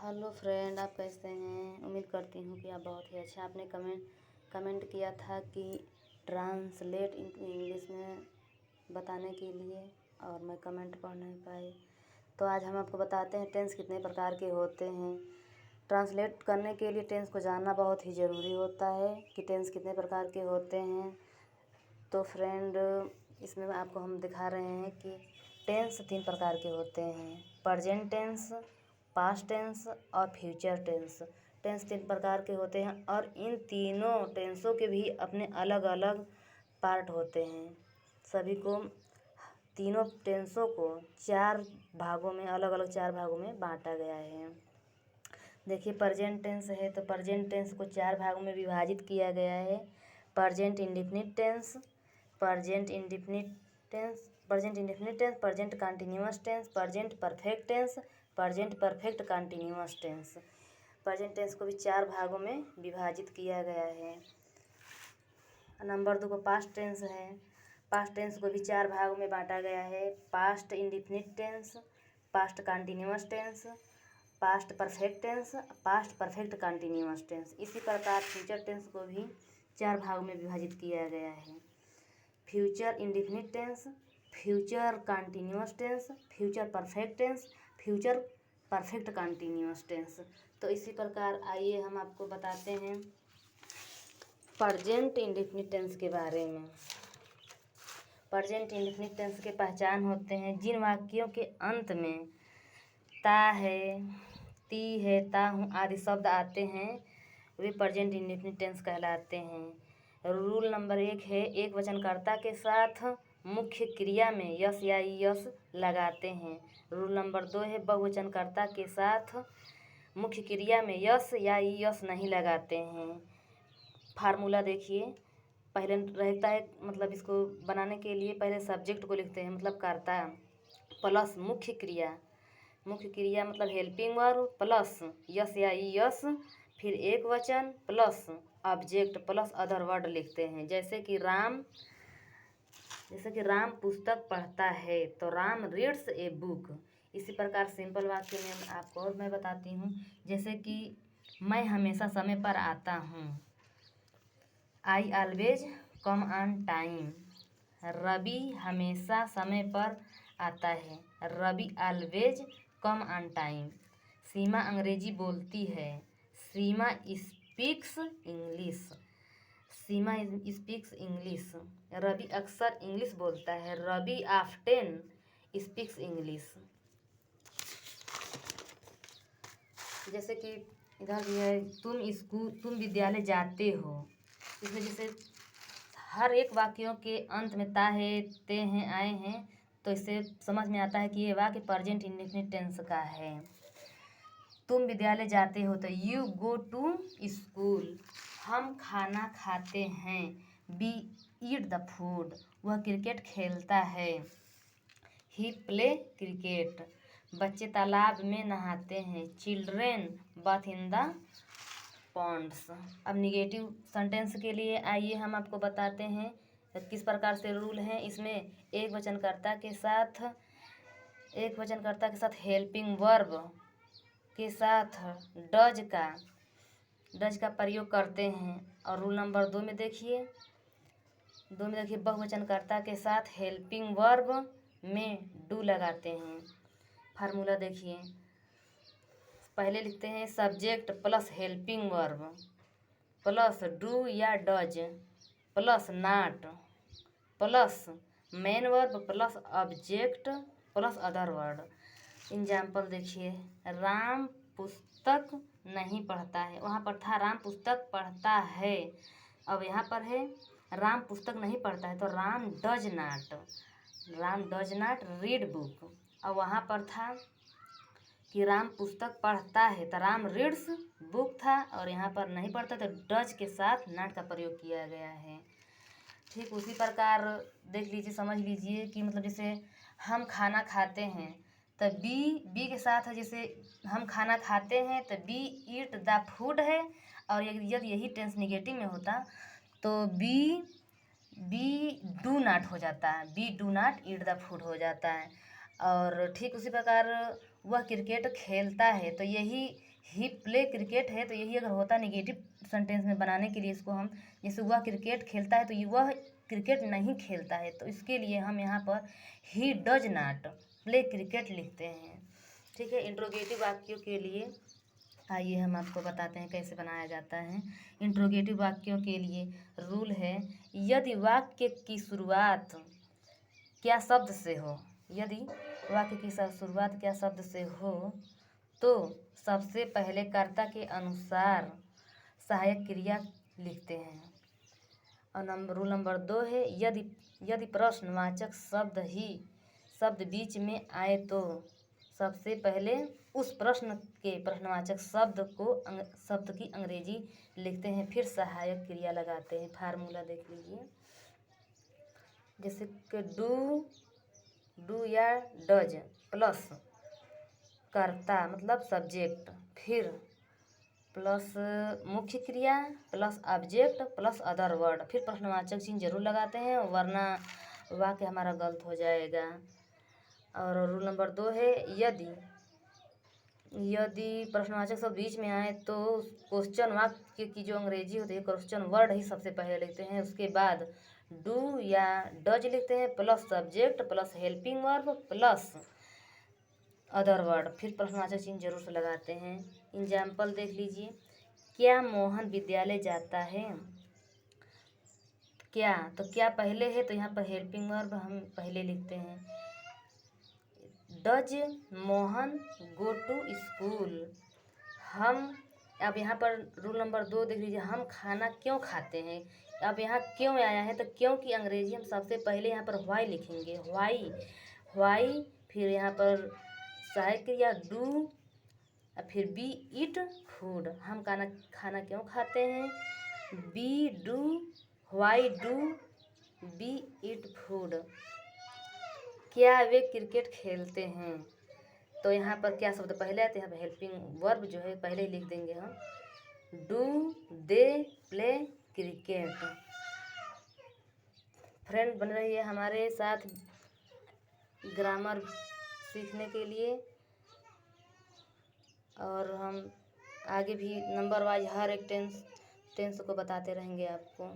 Hello friend, आप कैसे हैं। उम्मीद करती हूँ कि आप बहुत ही अच्छा। आपने कमेंट किया था कि ट्रांसलेट इनटू इंग्लिश में बताने के लिए, और मैं कमेंट पढ़ नहीं पाई। तो आज हम आपको बताते हैं टेंस कितने प्रकार के होते हैं। ट्रांसलेट करने के लिए टेंस को जानना बहुत ही ज़रूरी होता है कि टेंस कितने प्रकार के होते हैं। तो फ्रेंड, इसमें आपको हम दिखा रहे हैं कि टेंस 3 प्रकार के होते हैं: प्रेजेंट टेंस, पास्ट टेंस और फ्यूचर टेंस। टेंस 3 प्रकार के होते हैं और इन तीनों टेंसों के भी अपने अलग अलग पार्ट होते हैं। सभी को, तीनों टेंसों को 4 भागों में, अलग अलग 4 भागों में बांटा गया है। देखिए, प्रेजेंट टेंस है तो प्रेजेंट टेंस को 4 भागों में विभाजित किया गया है: present indefinite tense, present indefinite tense, present indefinite tense, present continuous tense, present perfect tense, present perfect continuous tense. Present tense को भी 4 भागों में विभाजित किया गया है। नंबर 2 को पास्ट टेंस है। पास्ट टेंस को भी 4 भागों में बांटा गया है: past indefinite tense, past continuous tense, past perfect tense, past perfect continuous tense. इसी प्रकार फ्यूचर टेंस को भी 4 भागों में विभाजित किया गया है: future indefinite tense, future continuous tense, future perfect tense, future perfect continuous tense. तो इसी प्रकार आइए हम आपको बताते हैं प्रेजेंट इंडेफिनिट टेंस के बारे में। प्रेजेंट इंडेफिनिट टेंस के पहचान होते हैं: जिन वाक्यों के अंत में ता है, ती है, ता हूँ आदि शब्द आते हैं वे प्रेजेंट इंडेफिनिट टेंस कहलाते हैं। रूल नंबर 1 है, एक वचनकर्ता के साथ मुख्य क्रिया में यस या यस लगाते हैं। रूल नंबर 2 है, बहुवचनकर्ता के साथ मुख्य क्रिया में यस या यस नहीं लगाते हैं। फार्मूला देखिए, पहले रहता है, मतलब इसको बनाने के लिए पहले सब्जेक्ट को लिखते हैं, मतलब कर्ता, प्लस मुख्य क्रिया, मुख्य क्रिया मतलब हेल्पिंग वर्ब, प्लस यस या यस, फिर एक वचन, plus object, plus other word लिखते हैं। जैसे कि राम पुस्तक पढ़ता है तो राम रीड्स ए बुक। इसी प्रकार सिंपल वाक्य में आपको और मैं बताती हूँ, जैसे कि मैं हमेशा समय पर आता हूँ, I always come on time. Ravi हमेशा समय पर आता है, Ravi always come on time. Seema अंग्रेजी बोलती है, Seema speaks English, Seema speaks English. Ravi अक्सर इंग्लिश बोलता है, रवि ऑफ्टेन स्पीक्स इंग्लिश। जैसे कि इधर भी है, तुम विद्यालय जाते हो। इसमें जैसे हर एक वाक्यों के अंत में ता है, ते हैं, आए हैं, तो इससे समझ में आता है कि ये वाक्य प्रेजेंट इंडेफिनिट टेंस का है। तुम विद्यालय जाते हो तो यू गो टू स्कूल। हम खाना खाते हैं, वी ईट द फूड। वह क्रिकेट खेलता है, ही प्ले क्रिकेट। बच्चे तालाब में नहाते हैं, children bath in the ponds. अब निगेटिव सेंटेंस के लिए आइए हम आपको बताते हैं किस प्रकार से रूल हैं। इसमें एक वचनकर्ता के साथ हेल्पिंग वर्ब के साथ डज का प्रयोग करते हैं। और रूल नंबर 2 में देखिए, बहुवचनकर्ता के साथ हेल्पिंग वर्ब में डू लगाते हैं। फार्मूला देखिए, पहले लिखते हैं subject plus helping verb plus do या does plus not plus main verb plus object plus other word. Example देखिए, राम पुस्तक नहीं पढ़ता है, वहाँ पर था राम पुस्तक पढ़ता है, अब यहाँ पर है राम पुस्तक नहीं पढ़ता है तो Ram does not read book. और वहाँ पर था कि राम पुस्तक पढ़ता है तो राम रीड्स बुक था, और यहाँ पर नहीं पढ़ता तो डज के साथ नॉट का प्रयोग किया गया है। ठीक उसी प्रकार देख लीजिए, समझ लीजिए कि मतलब जैसे हम खाना खाते हैं तो बी के साथ है, जैसे हम खाना खाते हैं तो बी ईट द फूड है, और यदि यही टेंस निगेटिव में होता तो बी डू नॉट हो जाता है, we do not eat the food हो जाता है। और ठीक उसी प्रकार वह क्रिकेट खेलता है तो यही ही प्ले क्रिकेट है, तो यही अगर होता नेगेटिव सेंटेंस में बनाने के लिए इसको हम, जैसे वह क्रिकेट खेलता है तो ये वह क्रिकेट नहीं खेलता है, तो इसके लिए हम यहाँ पर he does not play cricket लिखते हैं। ठीक है। इंट्रोगेटिव वाक्यों के लिए आइए हम आपको बताते हैं कैसे बनाया जाता है। इंट्रोगेटिव वाक्यों के लिए रूल है, यदि वाक्य की शुरुआत क्या शब्द से हो, यदि वाक्य की शुरुआत क्या शब्द से हो तो सबसे पहले कर्ता के अनुसार सहायक क्रिया लिखते हैं। और रूल नंबर 2 है, यदि प्रश्नवाचक शब्द बीच में आए तो सबसे पहले उस प्रश्न के प्रश्नवाचक शब्द की अंग्रेजी लिखते हैं, फिर सहायक क्रिया लगाते हैं। फार्मूला देख लीजिए, जैसे कि डू या डज प्लस कर्ता मतलब सब्जेक्ट, फिर प्लस मुख्य क्रिया plus object plus other word, फिर प्रश्नवाचक चिन्ह जरूर लगाते हैं वरना वाक्य हमारा गलत हो जाएगा। और रूल नंबर 2 है, यदि प्रश्नवाचक सब बीच में आए तो क्वेश्चन वाक्य की जो अंग्रेजी होती है क्वेश्चन वर्ड ही सबसे पहले लिखते हैं, उसके बाद डू या डज लिखते हैं plus subject plus helping verb plus other word, फिर प्रश्नवाचक चिन्ह जरूर से लगाते हैं। एग्जाम्पल देख लीजिए, क्या मोहन विद्यालय जाता है? क्या, तो क्या पहले है तो यहाँ पर हेल्पिंग वर्ब हम पहले लिखते हैं। Does Mohan go to school, हम, अब यहाँ पर रूल नंबर 2 देख लीजिए, हम खाना क्यों खाते हैं। अब यहाँ क्यों आया है तो क्यों की अंग्रेजी हम सबसे पहले यहाँ पर व्हाई लिखेंगे, व्हाई, फिर यहाँ पर सहायक क्रिया डू, फिर बी ईट फूड, हम खाना क्यों खाते हैं, we do, why do we eat food, क्या वे क्रिकेट खेलते हैं, तो यहाँ पर क्या शब्द पहले आते हैं, यहाँ पर हेल्पिंग वर्ब जो है पहले ही लिख देंगे हम, do they play cricket. Friend बन रही है हमारे साथ ग्रामर सीखने के लिए, और हम आगे भी नंबर वाइज हर एक टेंस को बताते रहेंगे आपको।